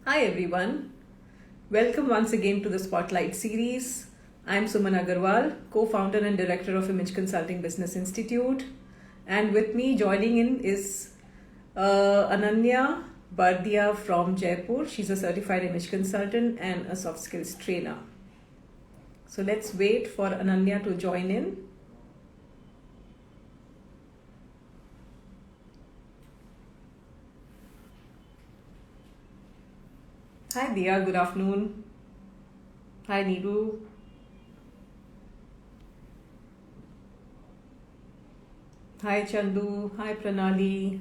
Hi everyone, welcome once again to the Spotlight series. I'm Suman Agarwal, co-founder and director of Image Consulting Business Institute, and with me joining in is Ananya Bardia from Jaipur. She's a certified image consultant and a soft skills trainer. So let's wait for Ananya to join in. Hi Dia, good afternoon. Hi Neeru. Hi Chandu. Hi Pranali.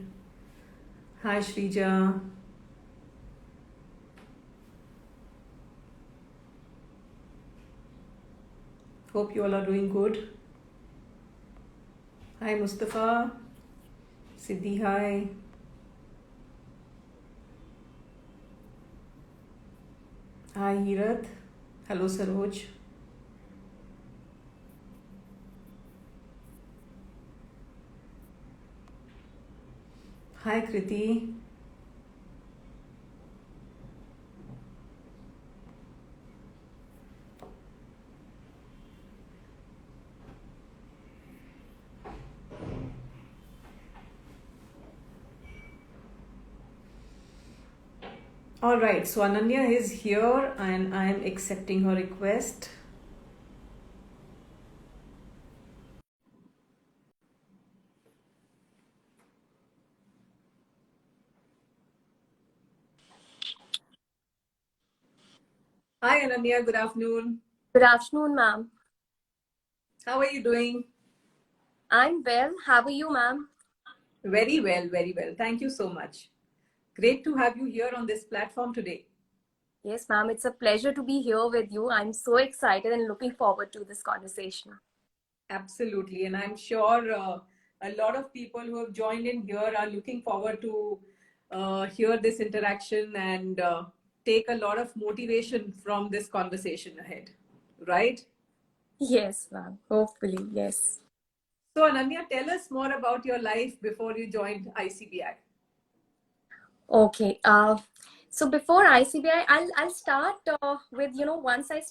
Hi Shrija. Hope you all are doing good. Hi Mustafa. Siddhi, hi. Hi Hirath. Hello Saroj. Hi Kriti. All right, so Ananya is here and I am accepting her request. Hi Ananya, good afternoon. Good afternoon, ma'am. How are you doing? I'm well. How are you, ma'am? Very well, very well. Thank you so much. Great to have you here on this platform today. Yes, ma'am. It's a pleasure to be here with you. I'm so excited and looking forward to this conversation. Absolutely. And I'm sure a lot of people who have joined in here are looking forward to hear this interaction and take a lot of motivation from this conversation ahead. Right? Yes, ma'am. Hopefully, yes. So, Ananya, tell us more about your life before you joined ICBI. Okay. So before ICBI, I'll start with once I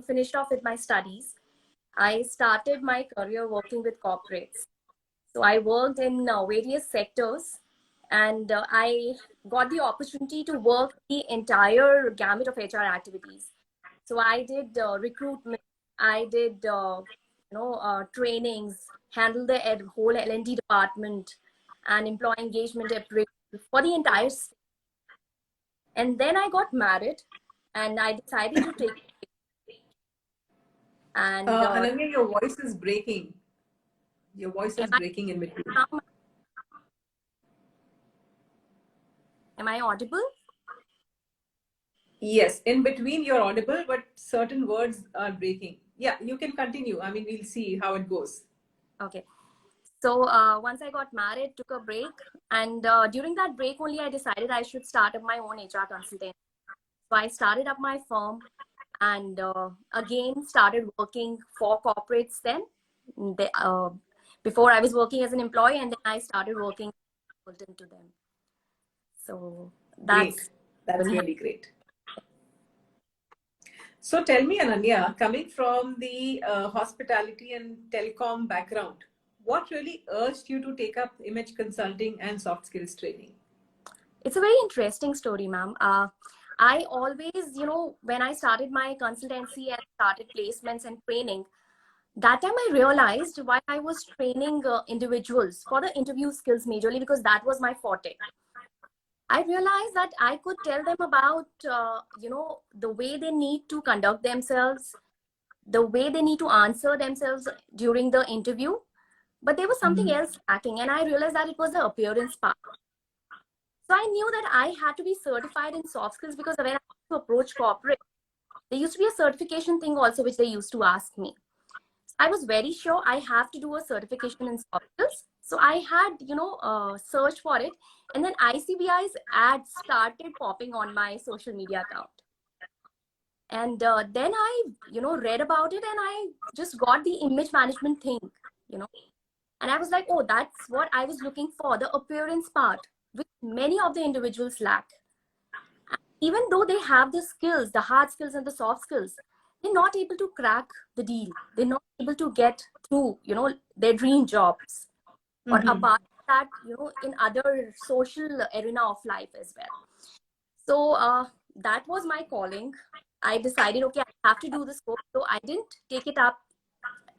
finished off with my studies, I started my career working with corporates. So I worked in various sectors, and I got the opportunity to work the entire gamut of HR activities. So I did recruitment, I did trainings, handle the whole L&D department, and employee engagement appraisal for the entire. And then I got married, and I decided to take. And Ananya, your voice is breaking. Your voice am is I breaking in between. am I audible? Yes, in between you're audible, but certain words are breaking. Yeah, you can continue. I mean, we'll see how it goes. Okay. So once I got married, took a break, and during that break only, I decided I should start up my own HR consultant. So I started up my firm, and again started working for corporates. Then, they, before I was working as an employee, and then I started working as a consultant to them. So Great. that's That's really great. So tell me, Ananya, coming from the hospitality and telecom background, what really urged you to take up image consulting and soft skills training? It's a very interesting story, ma'am. I always, when I started my consultancy and started placements and training, that time I realized why I was training individuals for the interview skills majorly, because that was my forte. I realized that I could tell them about, the way they need to conduct themselves, the way they need to answer themselves during the interview. But there was something else lacking, and I realized that it was the appearance part. So I knew that I had to be certified in soft skills, because when I used to approach corporate, there used to be a certification thing also, which they used to ask me. I was very sure I have to do a certification in soft skills. So I had, searched for it. And then ICBI's ads started popping on my social media account. And then I, read about it, and I just got the image management thing, you know. And I was like, oh, that's what I was looking for, the appearance part, which many of the individuals lack. even though they have the skills, the hard skills and the soft skills, they're not able to crack the deal. They're not able to get through, their dream jobs, or Mm-hmm. apart from that, in other social arena of life as well. So that was my calling. I decided, okay, I have to do this course. So I didn't take it up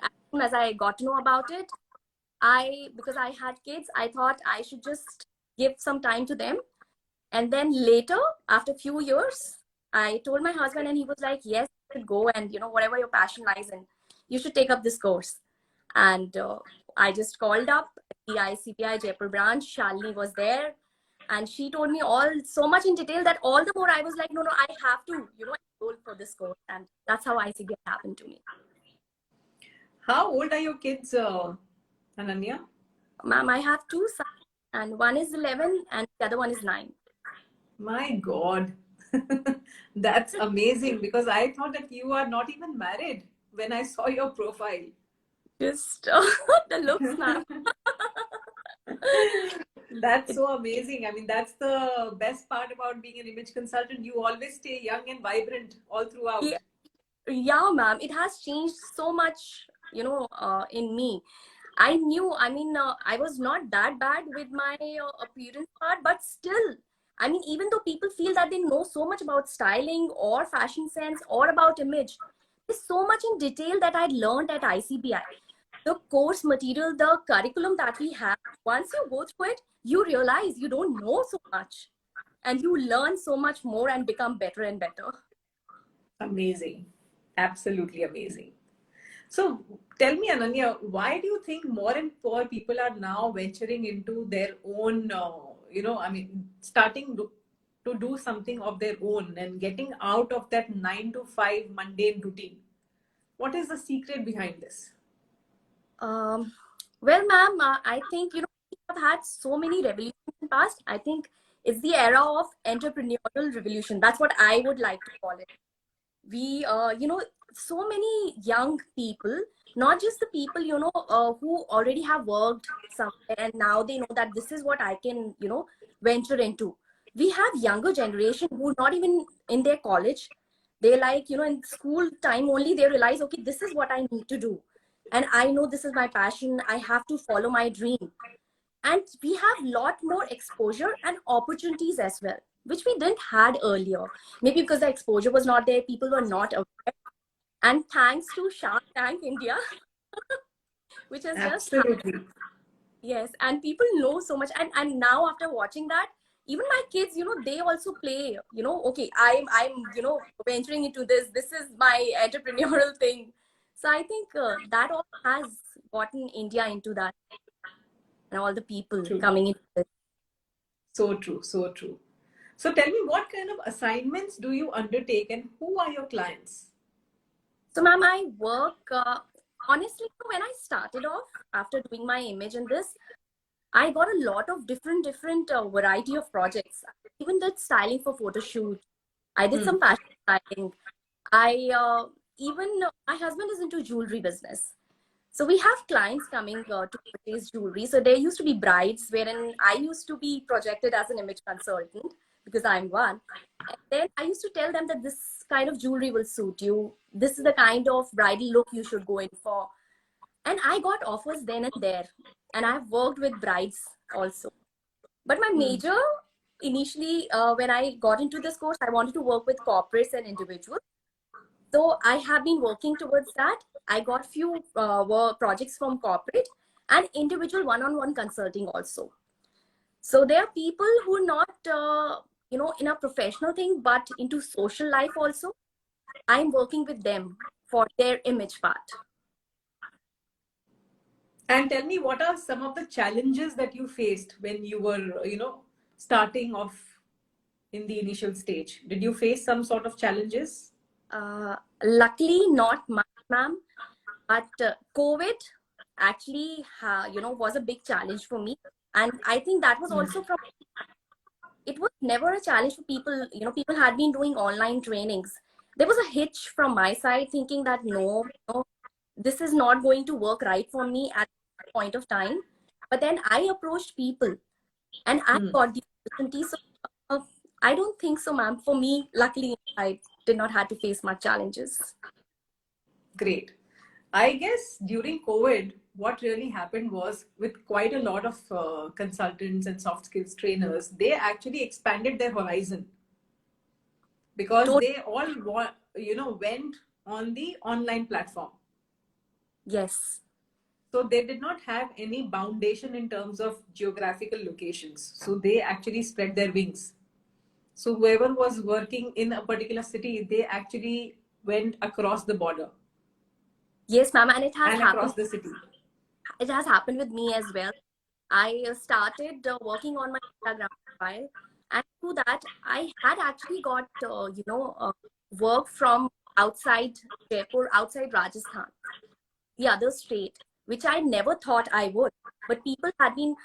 as soon as I got to know about it. Because I had kids, I thought I should just give some time to them. And then later, after a few years, I told my husband, and he was like, yes, you should go, and whatever your passion lies in, you should take up this course. And I just called up the ICBI Jaipur branch. Shalini was there, and she told me all so much in detail that all the more I was like, no, I have to, enroll for this course. And that's how ICBI happened to me. How old are your kids, Ananya? Ma'am, I have two sons, and one is 11 and the other one is 9. My God. That's amazing, because I thought that you are not even married when I saw your profile. Just the looks, ma'am. That's so amazing. I mean, that's the best part about being an image consultant. You always stay young and vibrant all throughout. Yeah, ma'am. It has changed so much, in me. I knew, I was not that bad with my appearance part, but still, even though people feel that they know so much about styling or fashion sense or about image, there's so much in detail that I learned at ICBI. The course material, the curriculum that we have, once you go through it, you realize you don't know so much, and you learn so much more and become better and better. Amazing. Absolutely amazing. So tell me, Ananya, why do you think more and more people are now venturing into their own, starting to do something of their own and getting out of that 9 to 5 mundane routine? What is the secret behind this? Um, well, ma'am, I think, we have had so many revolutions in the past. I think it's the era of entrepreneurial revolution. That's what I would like to call it. We, so many young people, not just the people, who already have worked somewhere and now they know that this is what I can, venture into. We have younger generation who not even in their college. They like, in school time only, they realize, okay, this is what I need to do. And I know this is my passion. I have to follow my dream. And we have a lot more exposure and opportunities as well, which we didn't had earlier. Maybe because the exposure was not there, people were not aware. And thanks to Shark Tank India, which has just happened. Absolutely. Yes, and people know so much. And now after watching that, even my kids, they also play, okay, I'm venturing into this. This is my entrepreneurial thing. So I think that all has gotten India into that, and all the people True. coming into this. So true. So true. So tell me, what kind of assignments do you undertake and who are your clients? So, ma'am, I work, honestly, when I started off after doing my image in this, I got a lot of different variety of projects. Even did styling for photo shoot. I did Hmm. some fashion styling. I even my husband is into jewelry business. So we have clients coming to purchase jewelry. So there used to be brides wherein I used to be projected as an image consultant because I'm one. And then I used to tell them that this kind of jewelry will suit you. This is the kind of bridal look you should go in for. And I got offers then and there. And I've worked with brides also. But my Hmm. major initially, when I got into this course, I wanted to work with corporates and individuals. So I have been working towards that. I got few work projects from corporate and individual one-on-one consulting also. So there are people who are not, in a professional thing, but into social life also. I'm working with them for their image part. And tell me, what are some of the challenges that you faced when you were, starting off in the initial stage? Did you face some sort of challenges? Luckily, not much, ma'am. But COVID actually, was a big challenge for me. And I think that was Hmm. also from, it was never a challenge for people. People had been doing online trainings. There was a hitch from my side thinking that no, this is not going to work right for me at that point of time. But then I approached people and I Hmm. got the opportunity. So I don't think so, ma'am. For me, luckily, I did not have to face much challenges. Great. I guess during COVID, what really happened was with quite a lot of consultants and soft skills trainers, they actually expanded their horizon because Tot- they all went on the online platform. yes. So they did not have any foundation in terms of geographical locations. So they actually spread their wings. So whoever was working in a particular city, they actually went across the border Yes, ma'am. And it has and happened. across the city. It has happened with me as well. I started working on my Instagram profile, and through that, I had actually got work from outside Jaipur, outside Rajasthan, the other state, which I never thought I would. But people had been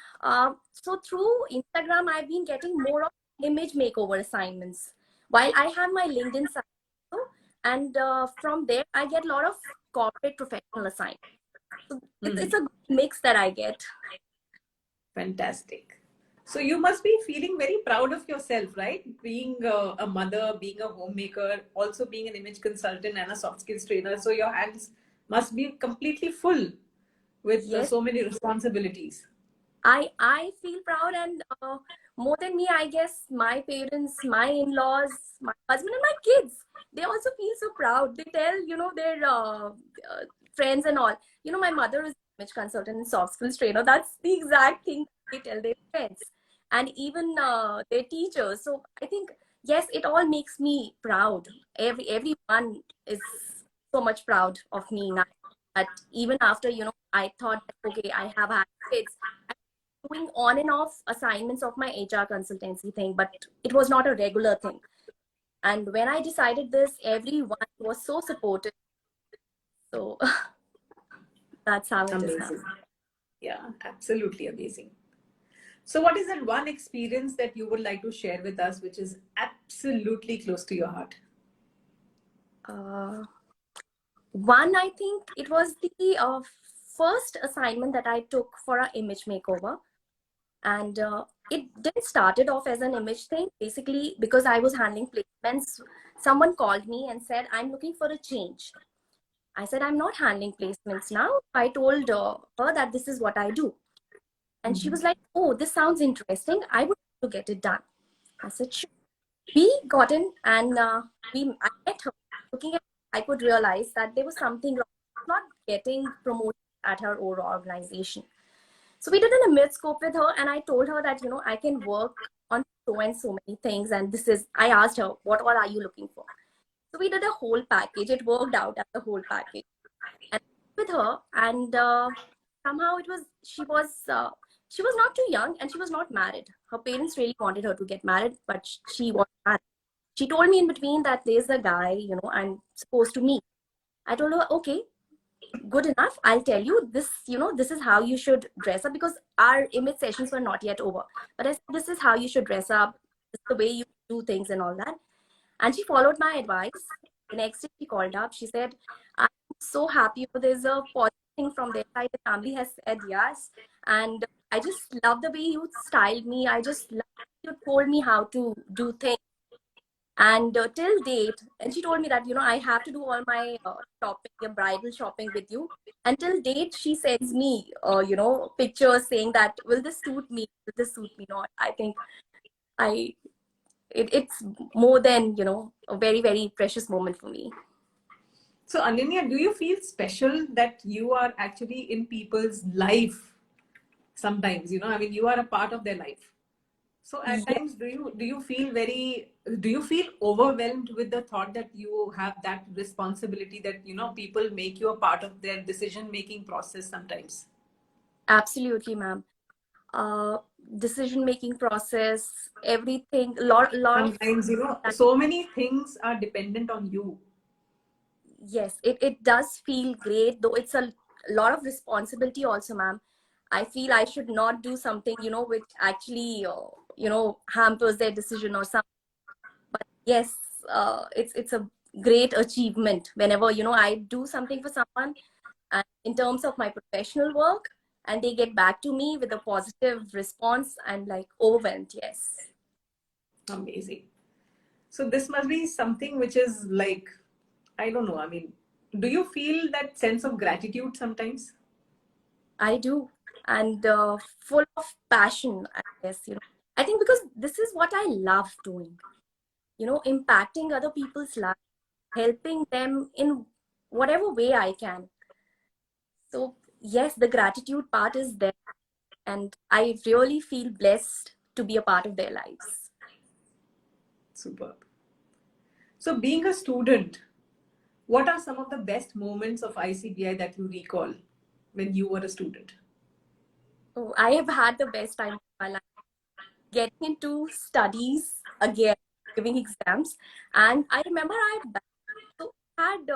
so through Instagram, I've been getting more of image makeover assignments. While I have my LinkedIn site, also, and from there I get a lot of corporate professional assignments. So it's Hmm. a good mix that I get. Fantastic. So you must be feeling very proud of yourself, right? Being a mother, being a homemaker, also being an image consultant and a soft skills trainer. So your hands must be completely full with Yes, so many responsibilities. I feel proud, and more than me, I guess my parents, my in-laws, my husband, and my kids, they also feel so proud. They tell their friends and all. My mother is an image consultant and soft skills trainer. That's the exact thing they tell their friends, and even their teachers. So I think yes, it all makes me proud. Everyone is so much proud of me now. But even after I thought that, okay, I have had kids, doing on and off assignments of my HR consultancy thing, but it was not a regular thing. And when I decided this, everyone was so supportive. So that's how it is now. Amazing. Yeah, absolutely amazing. So, what is that one experience that you would like to share with us, which is absolutely close to your heart? Uh, One, I think it was the first assignment that I took for an image makeover. And it didn't started off as an image thing. Basically, because I was handling placements, someone called me and said, I'm looking for a change. I said, I'm not handling placements now. I told her that this is what I do. And she was like, oh, this sounds interesting. I would like to get it done. I said, sure. We got in, and I met her. Looking at her, I could realize that there was something wrong, not getting promoted at her overall organization. So we did an image scope with her, and I told her that, I can work on so and so many things. And I asked her, what all are you looking for? So we did a whole package. It worked out as a whole package. And with her, and somehow she was not too young, and she was not married. Her parents really wanted her to get married, but she was married. She told me in between that there's a guy I'm supposed to meet. I told her, okay, good enough, I'll tell you this. This is how you should dress up, because our image sessions were not yet over. But I said, this is how you should dress up, this is the way you do things and all that. And she followed my advice. The next day she called up. She said, I'm so happy. There's a positive thing from their side. The family has said yes. And I just love the way you styled me. I just love you told me how to do things. And till date, and she told me that, I have to do all my shopping, your bridal shopping with you. Until date, she sends me, pictures saying that, will this suit me? Will this suit me not? I think I it's more than a very very precious moment for me. So, Ananya, do you feel special that you are actually in people's life sometimes? I mean, you are a part of their life. So, at Yes, times, do you feel overwhelmed with the thought that you have that responsibility that, people make you a part of their decision making process sometimes? absolutely, ma'am. uh Decision making process, everything, lot of Sometimes, that. so many things are dependent on you. Yes, it does feel great, though it's a lot of responsibility also, ma'am. I feel I should not do something which actually hampers their decision or something. But yes, it's a great achievement whenever I do something for someone, and in terms of my professional work, and they get back to me with a positive response. I'm like overwhelmed. Yes. Amazing. So this must be something which is like, I don't know. I mean, do you feel that sense of gratitude sometimes? I do, and full of passion, I guess, I think because this is what I love doing, impacting other people's lives, helping them in whatever way I can. So, yes, the gratitude part is there, and I really feel blessed to be a part of their lives. Superb. So being a student, what are some of the best moments of ICBI that you recall when you were a student? Oh, I have had the best time of my life getting into studies again, giving exams. And I remember so had,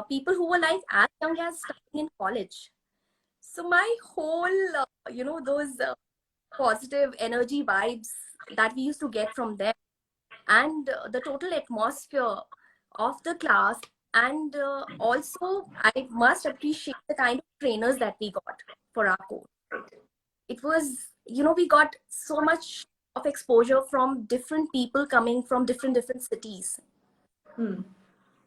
people who were like as young as starting in college. So my whole, those positive energy vibes that we used to get from them, and the total atmosphere of the class, and also I must appreciate the kind of trainers that we got for our course. It was, we got so much of exposure from different people coming from different cities. Hmm.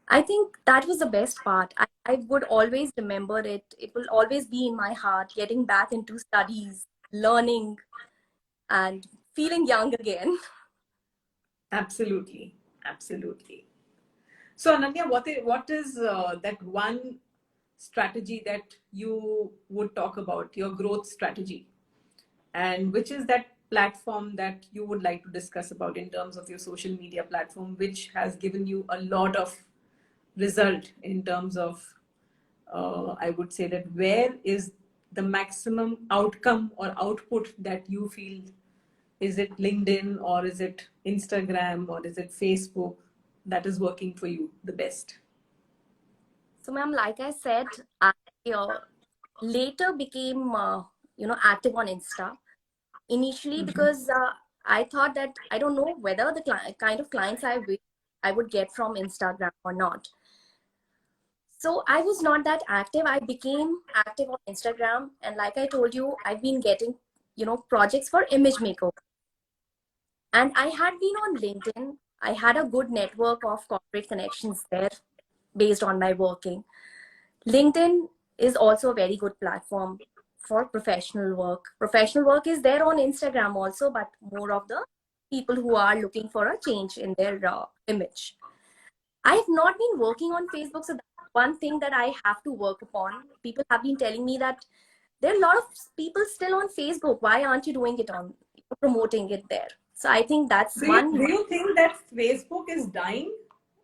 I think that was the best part. I would always remember it. It will always be in my heart, getting back into studies, learning, and feeling young again. Absolutely. Absolutely. So Ananya, what is that one strategy that you would talk about, your growth strategy? And which is that platform that you would like to discuss about in terms of your social media platform, which has given you a lot of result in terms of, I would say that where is the maximum outcome or output that you feel? Is it LinkedIn or is it Instagram or is it Facebook that is working for you the best? So, ma'am, like I said, I later became, active on Insta. Initially, Mhm. because I thought that I don't know whether the kind of clients I would get from Instagram or not. So I was not that active. I became active on Instagram, and like I told you, I've been getting, projects for image makeover. And I had been on LinkedIn. I had a good network of corporate connections there based on my working. LinkedIn is also a very good platform for professional work. Professional work is there on Instagram also, but more of the people who are looking for a change in their image. I have not been working on Facebook, so that's one thing that I have to work upon. People have been telling me that there are a lot of people still on Facebook. Why aren't you doing it on promoting it there? So I think that's Do you one. do you think that Facebook is dying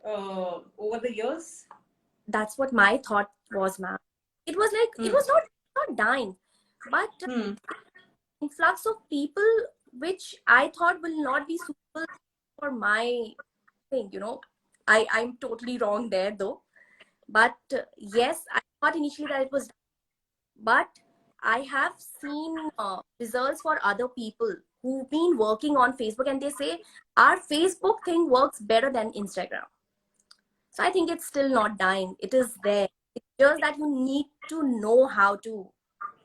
over the years? That's what my thought was, ma'am. It was like it Hmm. was not dying, but Hmm. influx of people which I thought will not be suitable for my thing. I'm totally wrong there though. But yes, I thought initially that it was, but I have seen results for other people who've been working on Facebook, and they say our Facebook thing works better than Instagram. So I think it's still not dying. It is there. It's just that you need to know how to,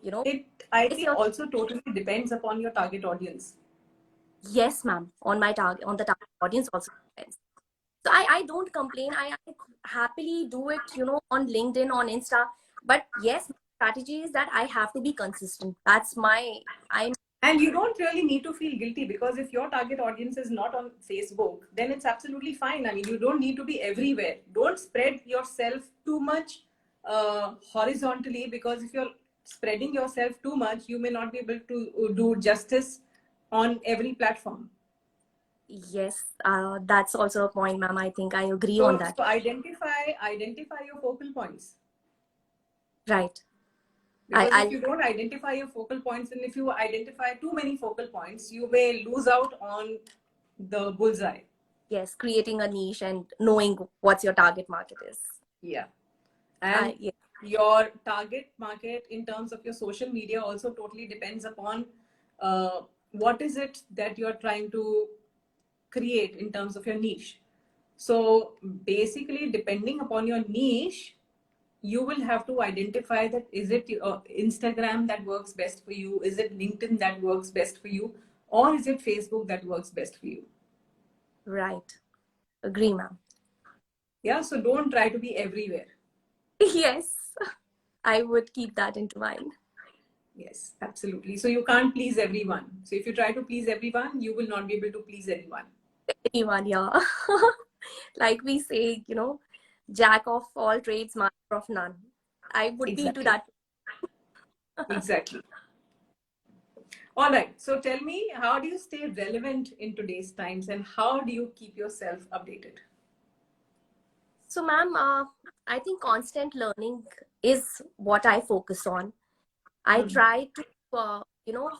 you know, It, I it's think, your also totally depends upon your target audience. yes, ma'am, on the target audience also depends. So I don't complain. I happily do it, on LinkedIn, on Insta. But yes, my strategy is that I have to be consistent. That's my I'm And you don't really need to feel guilty because if your target audience is not on Facebook, then it's absolutely fine. I mean, you don't need to be everywhere. Don't spread yourself too much horizontally, because if you're spreading yourself too much, you may not be able to do justice on every platform. yes, that's also a point, ma'am. I think I agree on So that. identify your focal points. Right. Because if I'll you don't identify your focal points, and if you identify too many focal points, you may lose out on the bullseye. yes, creating a niche and knowing what's your target market is. Yeah. And Yeah. your target market in terms of your social media also totally depends upon what is it that you're trying to create in terms of your niche. So basically, depending upon your niche, you will have to identify that is it Instagram that works best for you, is it LinkedIn that works best for you, or is it Facebook that works best for you? Right. Agree, ma'am. Yeah, so don't try to be everywhere. Yes, I would keep that into mind. Yes, absolutely. So you can't please everyone. So if you try to please everyone, you will not be able to please anyone. Anyone, yeah. Like we say, jack of all trades, master of none. I would be into Exactly. that. Exactly. All right. So tell me, how do you stay relevant in today's times and how do you keep yourself updated? So, ma'am, I think constant learning is what I focus on. I Hmm. try to,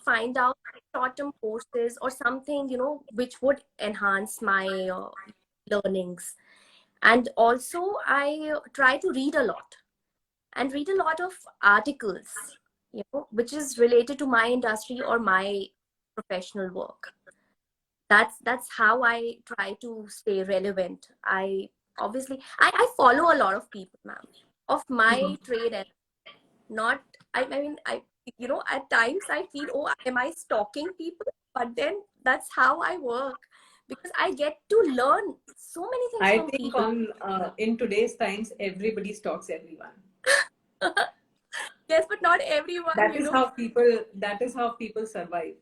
find out short-term courses or something, which would enhance my learnings. And also, I try to read a lot and read a lot of articles, which is related to my industry or my professional work. That's how I try to stay relevant. I obviously I follow a lot of people, ma'am, of Hmm. my trade, and not I mean I at times I feel, oh, am I stalking people? But then that's how I work, because I get to learn so many things I from think people. on in today's times, everybody stalks everyone. Yes, but not everyone, That is how people. That is how people survive.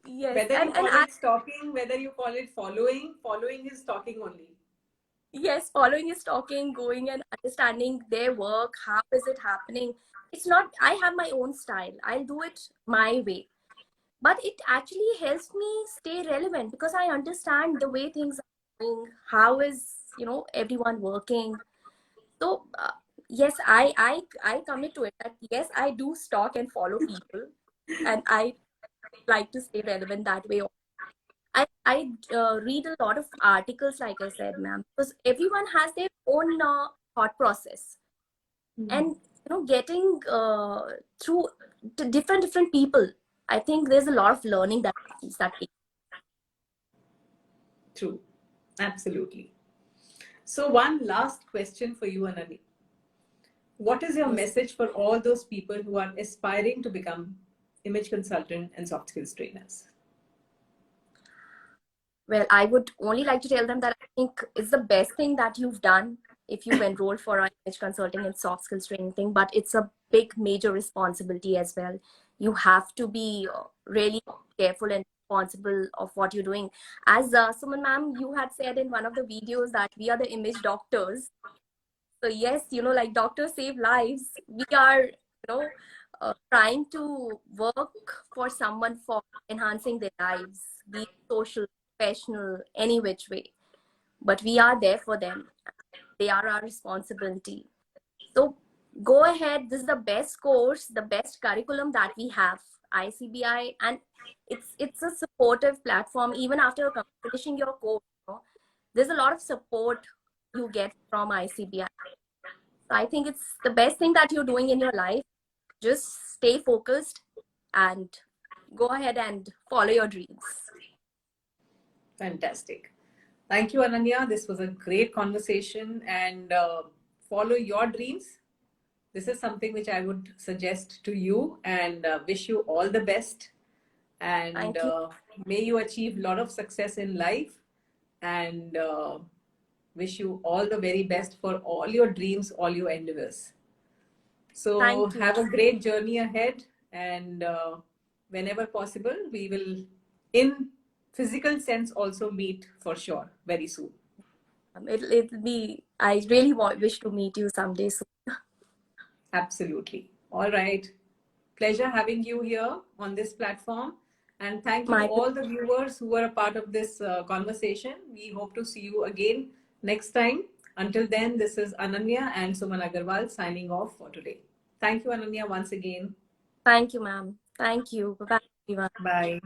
yes, Whether you and call I it stalking, whether you call it following, following is stalking only. yes, following is talking, going and understanding their work. How is it happening? It's not, I have my own style. I'll do it my way. But it actually helps me stay relevant because I understand the way things are going. How is, everyone working? So, yes, I commit to it that yes, I do stalk and follow people. And I like to stay relevant that way. I read a lot of articles, like I said, ma'am, because everyone has their own thought process, Hmm. and getting through to different people. I think there's a lot of learning that happens that way. True. Absolutely. So one last question for you, Anani. What is your Yes. message for all those people who are aspiring to become image consultant and soft skills trainers? Well, I would only like to tell them that I think it's the best thing that you've done if you've enrolled for our image consulting and soft skills training thing, but it's a big, major responsibility as well. You have to be really careful and responsible of what you're doing. As Suman ma'am, you had said in one of the videos that we are the image doctors. So yes, like doctors save lives. We are, trying to work for someone for enhancing their lives, be it social, professional, any which way. But we are there for them. They are our responsibility. So go ahead. This is the best course, the best curriculum that we have, ICBI, and it's a supportive platform. Even after finishing your course, there's a lot of support you get from ICBI. So I think it's the best thing that you're doing in your life. Just stay focused and go ahead and follow your dreams. Fantastic. Thank you, Ananya. This was a great conversation and follow your dreams. This is something which I would suggest to you and wish you all the best. And Thank you. may you achieve a lot of success in life and wish you all the very best for all your dreams, all your endeavors. So Thank you. have a great journey ahead, and whenever possible, we will, in physical sense, also meet for sure very soon. It'll be, I really wish to meet you someday soon. Absolutely. All right. Pleasure having you here on this platform. And thank you to My all the viewers who were a part of this conversation. We hope to see you again next time. Until then, this is Ananya and Suman Agarwal signing off for today. Thank you, Ananya, once again. Thank you, ma'am. Thank you. Bye-bye, everyone. Bye.